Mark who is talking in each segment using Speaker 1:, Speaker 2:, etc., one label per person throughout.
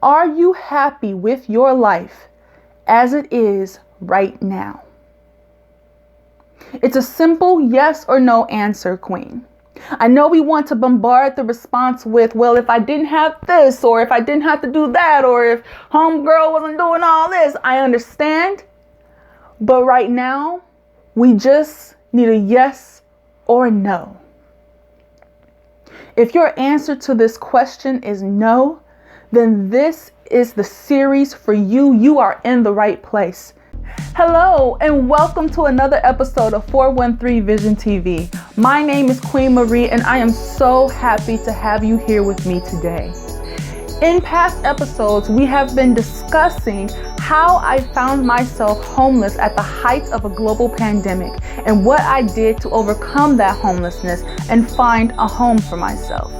Speaker 1: Are you happy with your life as it is right now? It's a simple yes or no answer, Queen. I know we want to bombard the response with, well, if I didn't have this, or if I didn't have to do that, or if homegirl wasn't doing all this. I understand. But right now, we just need a yes or a no. If your answer to this question is no, then this is the series for you. You are in the right place. Hello, and welcome to another episode of 413 Vision TV. My name is Queen Marie, and I am so happy to have you here with me today. In past episodes, we have been discussing how I found myself homeless at the height of a global pandemic and what I did to overcome that homelessness and find a home for myself.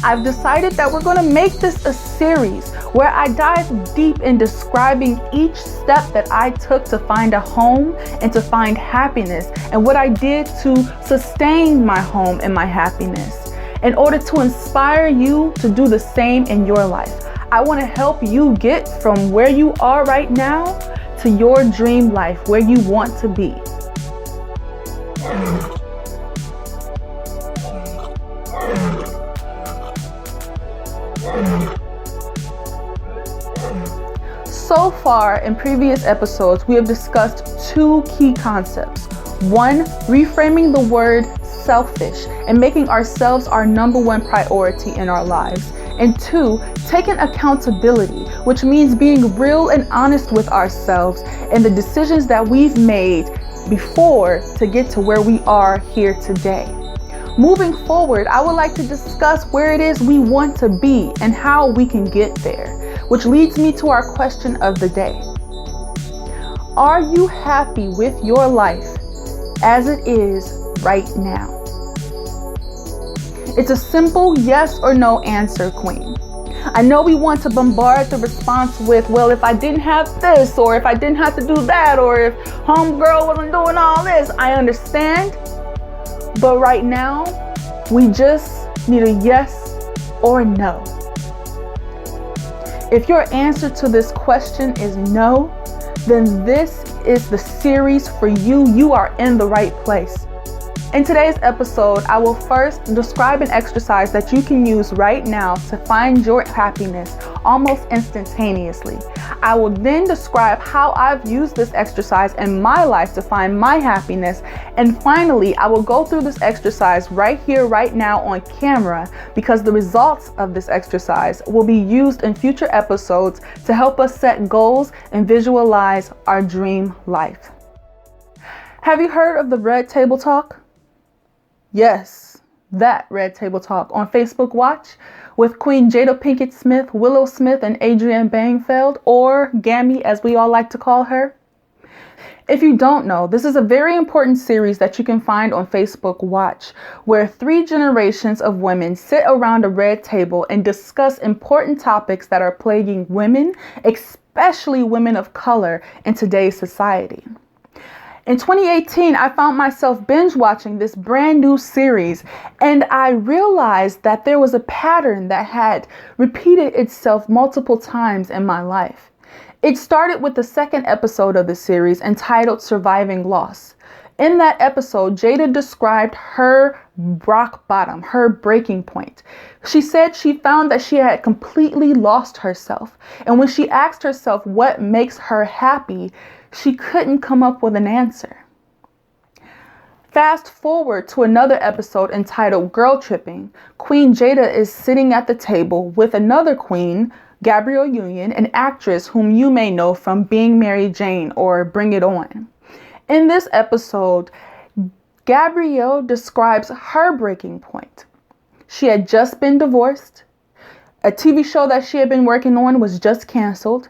Speaker 1: I've decided that we're going to make this a series where I dive deep in describing each step that I took to find a home and to find happiness, and what I did to sustain my home and my happiness, in order to inspire you to do the same in your life. I want to help you get from where you are right now to your dream life, where you want to be. So far in previous episodes, we have discussed two key concepts. One, reframing the word selfish and making ourselves our number one priority in our lives. And two, taking accountability, which means being real and honest with ourselves and the decisions that we've made before to get to where we are here today. Moving forward, I would like to discuss where it is we want to be and how we can get there, which leads me to our question of the day. Are you happy with your life as it is right now? It's a simple yes or no answer, Queen. I know we want to bombard the response with, well, if I didn't have this, or if I didn't have to do that, or if homegirl wasn't doing all this. I understand. But right now, we just need a yes or a no. If your answer to this question is no, then this is the series for you. You are in the right place. In today's episode, I will first describe an exercise that you can use right now to find your happiness almost instantaneously. I will then describe how I've used this exercise in my life to find my happiness. And finally, I will go through this exercise right here, right now on camera, because the results of this exercise will be used in future episodes to help us set goals and visualize our dream life. Have you heard of the Red Table Talk? Yes, that Red Table Talk on Facebook Watch with Queen Jada Pinkett Smith, Willow Smith, and Adrienne Bangfeld, or Gammy as we all like to call her. If you don't know, this is a very important series that you can find on Facebook Watch, where 3 generations of women sit around a red table and discuss important topics that are plaguing women, especially women of color in today's society. In 2018, I found myself binge watching this brand new series, and I realized that there was a pattern that had repeated itself multiple times in my life. It started with the second episode of the series entitled Surviving Loss. In that episode, Jada described her rock bottom, her breaking point. She said she found that she had completely lost herself. And when she asked herself what makes her happy, she couldn't come up with an answer. Fast forward to another episode entitled Girl Tripping. Queen Jada is sitting at the table with another queen, Gabrielle Union, an actress whom you may know from Being Mary Jane or Bring It On. In this episode, Gabrielle describes her breaking point. She had just been divorced. A TV show that she had been working on was just canceled.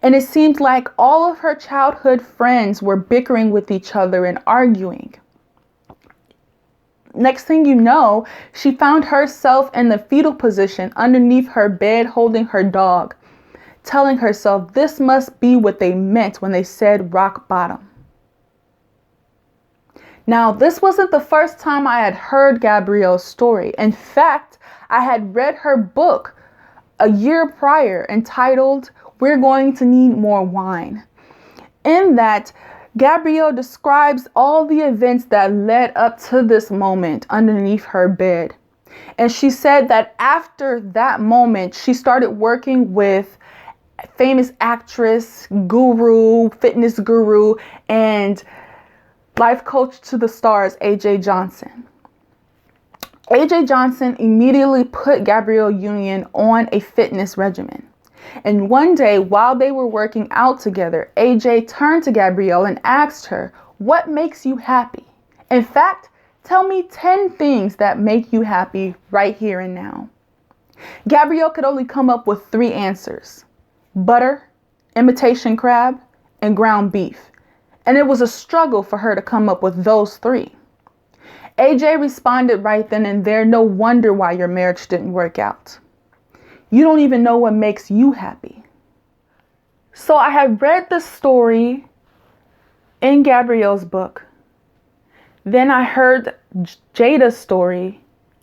Speaker 1: And it seemed like all of her childhood friends were bickering with each other and arguing. Next thing you know, she found herself in the fetal position underneath her bed holding her dog, telling herself this must be what they meant when they said rock bottom. Now, this wasn't the first time I had heard Gabrielle's story. In fact, I had read her book a year prior entitled, "We're Going to Need More Wine." In that, Gabrielle describes all the events that led up to this moment underneath her bed. And she said that after that moment, she started working with famous actress, guru, fitness guru, and life coach to the stars, AJ Johnson. AJ Johnson immediately put Gabrielle Union on a fitness regimen. And one day, while they were working out together, AJ turned to Gabrielle and asked her, "What makes you happy? In fact, tell me 10 things that make you happy right here and now." Gabrielle could only come up with 3 answers: butter, imitation crab, and ground beef. And it was a struggle for her to come up with those 3. AJ responded right then and there, "No wonder why your marriage didn't work out. You don't even know what makes you happy." So I had read the story in Gabrielle's book. Then I heard Jada's story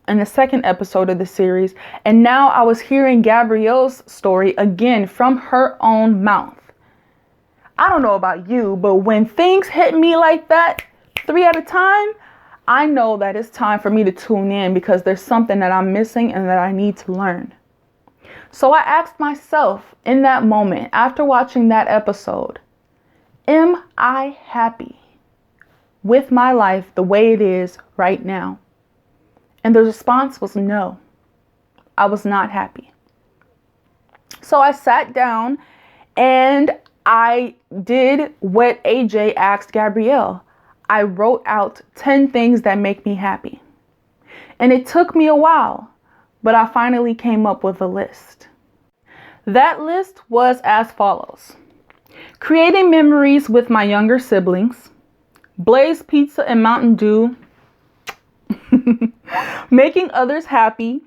Speaker 1: in the second episode of the series. And now I was hearing Gabrielle's story again from her own mouth. I don't know about you, but when things hit me like that, 3 at a time, I know that it's time for me to tune in because there's something that I'm missing and that I need to learn. So I asked myself in that moment, after watching that episode, am I happy with my life the way it is right now? And the response was no. I was not happy. So I sat down and I did what AJ asked Gabrielle. I wrote out 10 things that make me happy. And it took me a while, but I finally came up with a list. That list was as follows: creating memories with my younger siblings, Blaze Pizza and Mountain Dew, making others happy,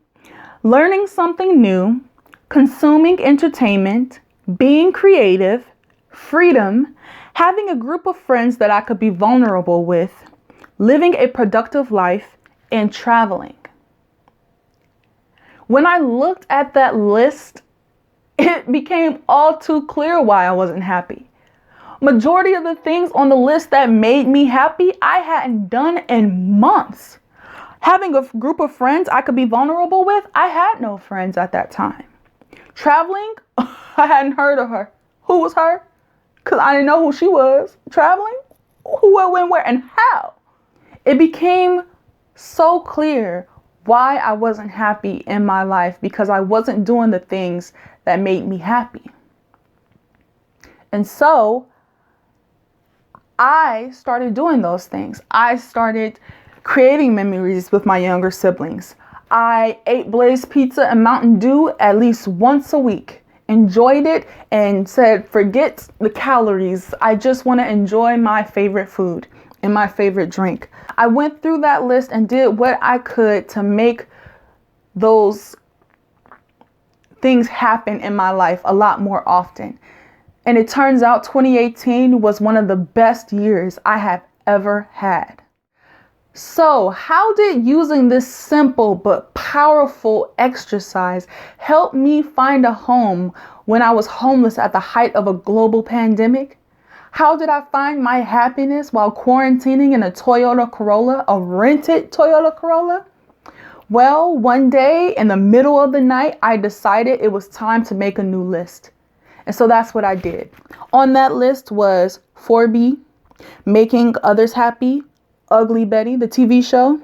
Speaker 1: learning something new, consuming entertainment, being creative, freedom, having a group of friends that I could be vulnerable with, living a productive life, and traveling. When I looked at that list, it became all too clear why I wasn't happy. Majority of the things on the list that made me happy, I hadn't done in months. Having a group of friends I could be vulnerable with, I had no friends at that time. Traveling, I hadn't heard of her. Who was her? Because I didn't know who she was. Traveling, who, what, when, where, and how. It became so clear why I wasn't happy in my life, because I wasn't doing the things that made me happy. And so I started doing those things. I started creating memories with my younger siblings. I ate Blaze Pizza and Mountain Dew at least once a week. Enjoyed it and said, forget the calories. I just want to enjoy my favorite food and my favorite drink. I went through that list and did what I could to make those things happen in my life a lot more often. And it turns out 2018 was one of the best years I have ever had. So how did using this simple but powerful exercise help me find a home when I was homeless at the height of a global pandemic? How did I find my happiness while quarantining in a Toyota Corolla, a rented Toyota Corolla? Well, one day in the middle of the night, I decided it was time to make a new list. And so that's what I did. On that list was 4B, making others happy, Ugly Betty, the TV show,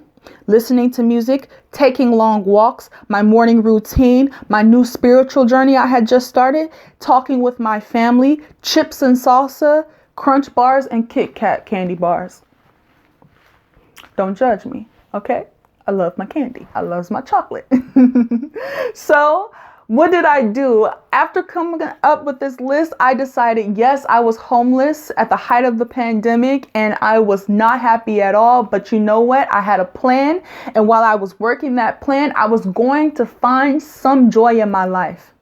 Speaker 1: listening to music, taking long walks, my morning routine, my new spiritual journey I had just started, talking with my family, chips and salsa, Crunch bars, and Kit Kat candy bars. Don't judge me, okay? I love my candy. I love my chocolate. So what did I do? After coming up with this list, I decided, yes, I was homeless at the height of the pandemic and I was not happy at all. But you know what? I had a plan. And while I was working that plan, I was going to find some joy in my life.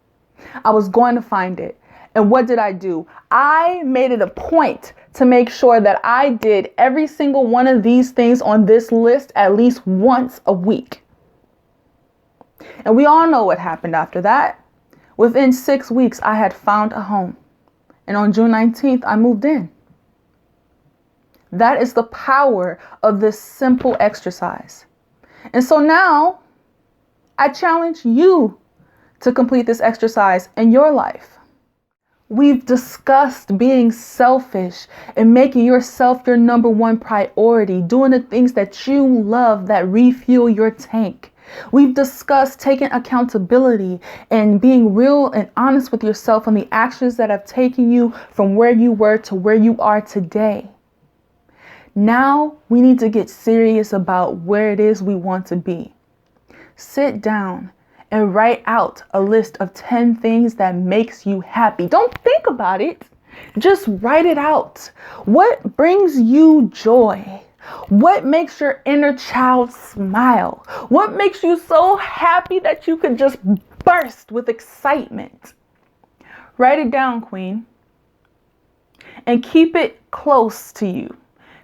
Speaker 1: I was going to find it. And what did I do? I made it a point to make sure that I did every single one of these things on this list at least once a week. And we all know what happened after that. Within 6 weeks, I had found a home. And on June 19th, I moved in. That is the power of this simple exercise. And so now I challenge you to complete this exercise in your life. We've discussed being selfish and making yourself your number one priority, doing the things that you love that refuel your tank. We've discussed taking accountability and being real and honest with yourself on the actions that have taken you from where you were to where you are today. Now we need to get serious about where it is we want to be. Sit down and write out a list of 10 things that makes you happy. Don't think about it. Just write it out. What brings you joy? What makes your inner child smile? What makes you so happy that you could just burst with excitement? Write it down, Queen. And keep it close to you,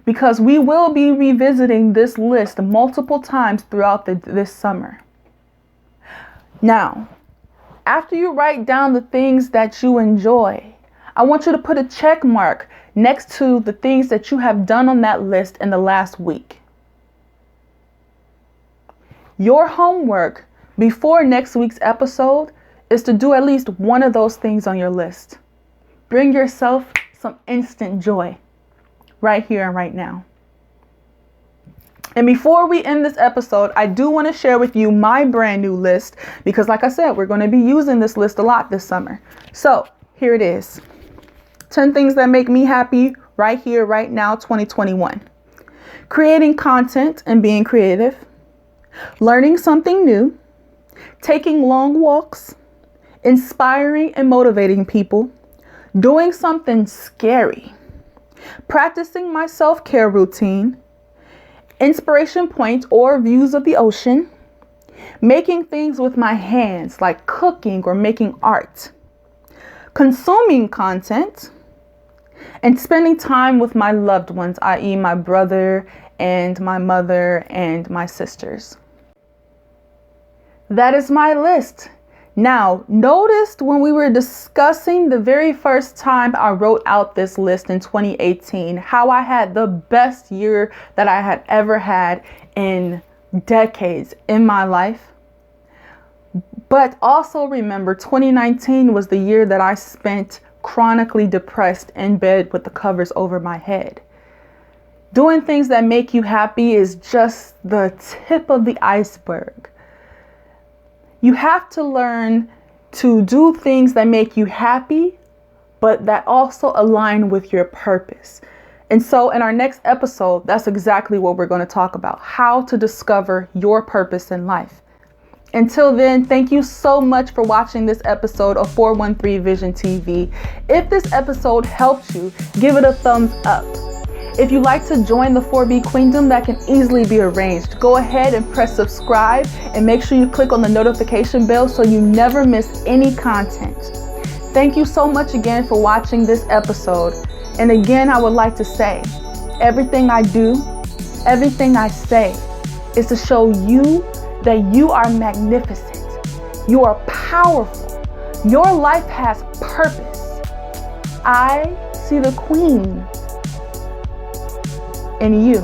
Speaker 1: because we will be revisiting this list multiple times throughout this summer. Now, after you write down the things that you enjoy, I want you to put a check mark next to the things that you have done on that list in the last week. Your homework before next week's episode is to do at least one of those things on your list. Bring yourself some instant joy right here and right now. And before we end this episode, I do want to share with you my brand new list, because like I said, we're going to be using this list a lot this summer. So here it is. 10 things that make me happy right here, right now, 2021. Creating content and being creative. Learning something new. Taking long walks. Inspiring and motivating people. Doing something scary. Practicing my self-care routine. Inspiration points or views of the ocean. Making things with my hands like cooking or making art. Consuming content. And spending time with my loved ones, i.e. my brother and my mother and my sisters. That is my list. Now, noticed when we were discussing the very first time I wrote out this list in 2018, how I had the best year that I had ever had in decades in my life. But also remember, 2019 was the year that I spent chronically depressed in bed with the covers over my head. Doing things that make you happy is just the tip of the iceberg. You have to learn to do things that make you happy, but that also align with your purpose. And so in our next episode, that's exactly what we're going to talk about: how to discover your purpose in life. Until then, thank you so much for watching this episode of 413 Vision TV. If this episode helped you, give it a thumbs up. If you'd like to join the 4B Queendom, that can easily be arranged. Go ahead and press subscribe and make sure you click on the notification bell so you never miss any content. Thank you so much again for watching this episode. And again, I would like to say, everything I do, everything I say is to show you that you are magnificent. You are powerful. Your life has purpose. I see the queen in you.